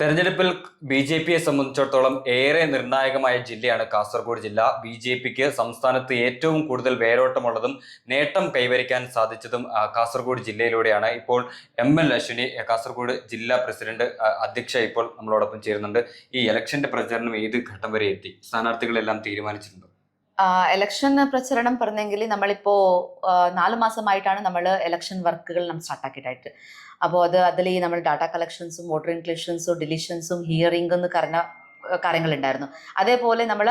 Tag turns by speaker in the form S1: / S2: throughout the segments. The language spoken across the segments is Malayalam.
S1: തെരഞ്ഞെടുപ്പിൽ ബി.ജെ.പിയെ സംബന്ധിച്ചിടത്തോളം ഏറെ നിർണായകമായ ജില്ലയാണ് കാസർഗോഡ് ജില്ല. ബി.ജെ.പിക്ക് സംസ്ഥാനത്ത് ഏറ്റവും കൂടുതൽ വേരോട്ടമുള്ളതും നേട്ടം കൈവരിക്കാൻ സാധിച്ചതും കാസർഗോഡ് ജില്ലയിലൂടെയാണ്. ഇപ്പോൾ എം.എൽ. അശ്വിനി, കാസർഗോഡ് ജില്ലാ പ്രസിഡന്റ് അധ്യക്ഷ, ഇപ്പോൾ നമ്മളോടൊപ്പം ചേരുന്നുണ്ട്. ഈ ഇലക്ഷന്റെ പ്രചരണം ഏത് ഘട്ടം വരെ എത്തി? സ്ഥാനാർത്ഥികളെല്ലാം തീരുമാനിച്ചിട്ടുണ്ട്.
S2: ഇലക്ഷൻ പ്രചരണം പറഞ്ഞെങ്കിൽ നമ്മളിപ്പോ 4 മാസമായിട്ടാണ് നമ്മൾ ഇലക്ഷൻ വർക്കുകൾ നമ്മൾ സ്റ്റാർട്ടാക്കിയിട്ടായിട്ട്. അപ്പോൾ അതിൽ നമ്മൾ ഡാറ്റ കളക്ഷൻസും വോട്ടർ ഇൻക്ലൂഷൻസും ഡിലീഷൻസും ഹിയറിംഗ് എന്ന് പറഞ്ഞ കാര്യങ്ങളുണ്ടായിരുന്നു. അതേപോലെ നമ്മൾ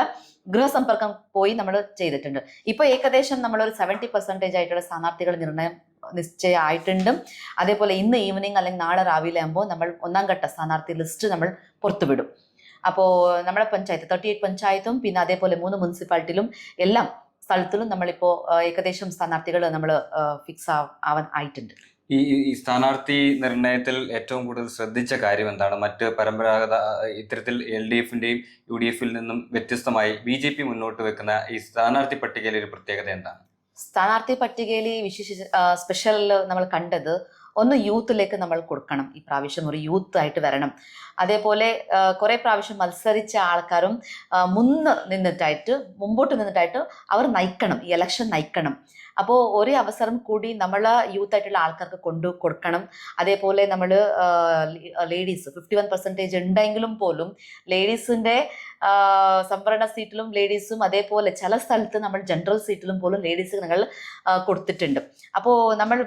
S2: ഗൃഹസമ്പർക്കം പോയി നമ്മൾ ചെയ്തിട്ടുണ്ട്. ഇപ്പോൾ ഏകദേശം നമ്മളൊരു 70% ആയിട്ടുള്ള സ്ഥാനാർത്ഥികൾ നിശ്ചയമായിട്ടുണ്ട്. അതേപോലെ ഇന്ന് ഈവനിങ് അല്ലെങ്കിൽ നാളെ രാവിലെ ആകുമ്പോൾ നമ്മൾ 1ാം ഘട്ട സ്ഥാനാർത്ഥി ലിസ്റ്റ് നമ്മൾ പുറത്തുവിടും. അപ്പോൾ നമ്മുടെ പഞ്ചായത്ത് 38 പഞ്ചായത്തും പിന്നെ അതേപോലെ 3 മുനിസിപ്പാലിറ്റിയിലും എല്ലാം സ്ഥലത്തിലും നമ്മളിപ്പോൾ ഏകദേശം സ്ഥാനാർത്ഥികൾ നമ്മൾ ഫിക്സ് ആവാൻ ആയിട്ടുണ്ട്.
S1: ഈ സ്ഥാനാർത്ഥി നിർണയത്തിൽ ഏറ്റവും കൂടുതൽ ശ്രദ്ധിച്ച കാര്യം എന്താണ്? മറ്റ് പരമ്പരാഗത ഇത്തരത്തിൽ LDFന്റെയും UDFിൽ നിന്നും വ്യത്യസ്തമായി BJP മുന്നോട്ട് വെക്കുന്ന ഈ സ്ഥാനാർത്ഥി പട്ടികയിൽ ഒരു പ്രത്യേകത എന്താണ്?
S2: സ്ഥാനാർത്ഥി പട്ടികയിൽ സ്പെഷ്യൽ നമ്മൾ കണ്ടത് ഒന്ന് യൂത്തിലേക്ക് നമ്മൾ കൊടുക്കണം. ഈ പ്രാവശ്യം ഒരു യൂത്ത് ആയിട്ട് വരണം. അതേപോലെ കുറേ പ്രാവശ്യം മത്സരിച്ച ആൾക്കാരും മുമ്പോട്ട് നിന്നിട്ടായിട്ട് അവർ നയിക്കണം, ഈ ഇലക്ഷൻ നയിക്കണം. അപ്പോൾ ഒരു അവസരം കൂടി നമ്മൾ യൂത്ത് ആയിട്ടുള്ള ആൾക്കാർക്ക് കൊടുക്കണം. അതേപോലെ നമ്മൾ ലേഡീസ് 51% ഉണ്ടെങ്കിലും പോലും ലേഡീസിൻ്റെ സംവരണ സീറ്റിലും ലേഡീസും, അതേപോലെ ചില സ്ഥലത്ത് നമ്മൾ ജനറൽ സീറ്റിലും പോലും ലേഡീസ് ഞങ്ങൾ കൊടുത്തിട്ടുണ്ട്. അപ്പോൾ നമ്മൾ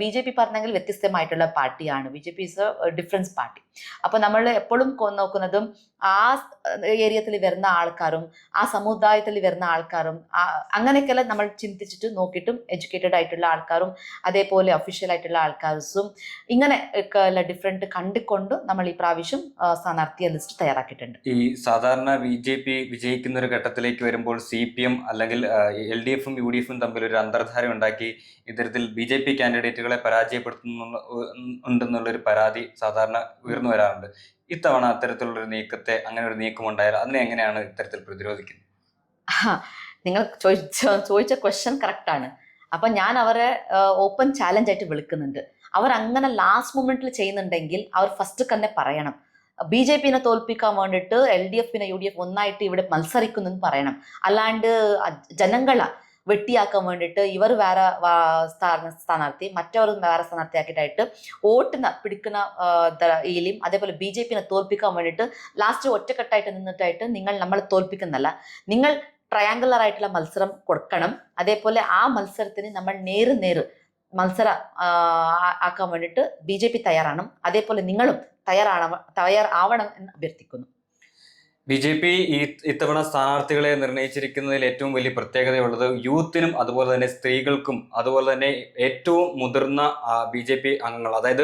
S2: BJP പറഞ്ഞെങ്കിൽ വ്യത്യസ്തമായിട്ടുള്ള പാർട്ടിയാണ്. BJP is A difference party. അപ്പോൾ നമ്മൾ എപ്പോഴും നോക്കുന്നതും ആ ഏരിയത്തിൽ വരുന്ന ആൾക്കാരും ആ സമുദായത്തിൽ വരുന്ന ആൾക്കാരും അങ്ങനെയൊക്കെല്ലാം നമ്മൾ ചിന്തിച്ചിട്ട് നോക്കിയിട്ടും എഡ്യൂക്കേറ്റഡ് ആയിട്ടുള്ള ആൾക്കാരും അതേപോലെ ഒഫീഷ്യൽ ആയിട്ടുള്ള ആൾക്കാർസും ഇങ്ങനെ ഡിഫറെൻറ്റ് കണ്ടുകൊണ്ട് നമ്മൾ ഈ പ്രാവശ്യം സ്ഥാനാർത്ഥി ലിസ്റ്റ് തയ്യാറാക്കിയിട്ടുണ്ട്.
S1: ഈ സാധാരണ BJP വിജയിക്കുന്ന ഒരു ഘട്ടത്തിലേക്ക് വരുമ്പോൾ CPM അല്ലെങ്കിൽ LDFും UDFും തമ്മിൽ ഒരു അന്തർധാര ഉണ്ടാക്കി ഇത്തരത്തിൽ BJP കാൻഡിഡേറ്റുകളെ പരാജയപ്പെടുത്തുന്നുണ്ടെന്നുള്ളൊരു പരാതി സാധാരണ ഉയർന്നു വരാറുണ്ട്. ഇത്തവണ അത്തരത്തിലുള്ളൊരു അങ്ങനെ ഒരു നീക്കമുണ്ടായാൽ അതിനെ എങ്ങനെയാണ് ഇത്തരത്തിൽ പ്രതിരോധിക്കുന്നത്?
S2: നിങ്ങൾ ചോദിച്ച ക്വസ്റ്റ്യൻ കറക്റ്റാണ്. അപ്പം ഞാൻ അവരെ ഓപ്പൺ ചാലഞ്ച് ആയിട്ട് വിളിക്കുന്നുണ്ട്. അവർ അങ്ങനെ ലാസ്റ്റ് മൊമെന്റിൽ ചെയ്യുന്നുണ്ടെങ്കിൽ അവർ ഫസ്റ്റ് തന്നെ പറയണം. BJPനെ തോൽപ്പിക്കാൻ വേണ്ടിയിട്ട് LDFനെ UDF ഒന്നായിട്ട് ഇവിടെ മത്സരിക്കുന്നു എന്ന് പറയണം. അല്ലാണ്ട് ജനങ്ങളെ വെട്ടിയാക്കാൻ വേണ്ടിയിട്ട് ഇവർ വേറെ സ്ഥാനാർത്ഥി മറ്റവർ വേറെ സ്ഥാനാർത്ഥിയാക്കിയിട്ടായിട്ട് വോട്ടിന് പിടിക്കുന്ന ഇതിലും അതേപോലെ BJPനെ തോൽപ്പിക്കാൻ വേണ്ടിയിട്ട് ലാസ്റ്റ് ഒറ്റക്കെട്ടായിട്ട് നിന്നിട്ടായിട്ട് നമ്മളെ തോൽപ്പിക്കുന്നല്ല, നിങ്ങൾ ട്രയാങ്കുലർ ആയിട്ടുള്ള മത്സരം കൊടുക്കണം. അതേപോലെ ആ മത്സരത്തിന് നമ്മൾ നേര് മത്സരം ആക്കാൻ വേണ്ടിയിട്ട് BJP തയ്യാറാണ്. അതേപോലെ നിങ്ങളും തയ്യാറാവണം എന്ന് അഭ്യർത്ഥിക്കുന്നു.
S1: BJP ഇത്തവണ സ്ഥാനാർത്ഥികളെ നിർണയിച്ചിരിക്കുന്നതിൽ ഏറ്റവും വലിയ പ്രത്യേകതയുള്ളത് യൂത്തിനും അതുപോലെ തന്നെ സ്ത്രീകൾക്കും അതുപോലെ തന്നെ ഏറ്റവും മുതിർന്ന BJP അംഗങ്ങൾ, അതായത്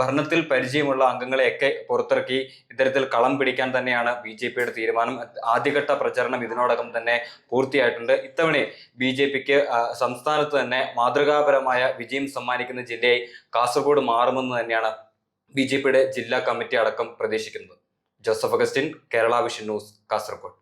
S1: ഭരണത്തിൽ പരിചയമുള്ള അംഗങ്ങളെയൊക്കെ പുറത്തിറക്കി ഇത്തരത്തിൽ കളം പിടിക്കാൻ തന്നെയാണ് BJPയുടെ തീരുമാനം. ആദ്യഘട്ട പ്രചരണം ഇതിനോടകം തന്നെ പൂർത്തിയായിട്ടുണ്ട്. ഇത്തവണ BJPക്ക് സംസ്ഥാനത്ത് തന്നെ മാതൃകാപരമായ വിജയം സമ്മാനിക്കുന്ന ജില്ലയായി കാസർഗോഡ് മാറുമെന്ന് തന്നെയാണ് BJPയുടെ ജില്ലാ കമ്മിറ്റി അടക്കം പ്രതീക്ഷിക്കുന്നത്. Joseph Augustine, Kerala vision news, Kasaragod.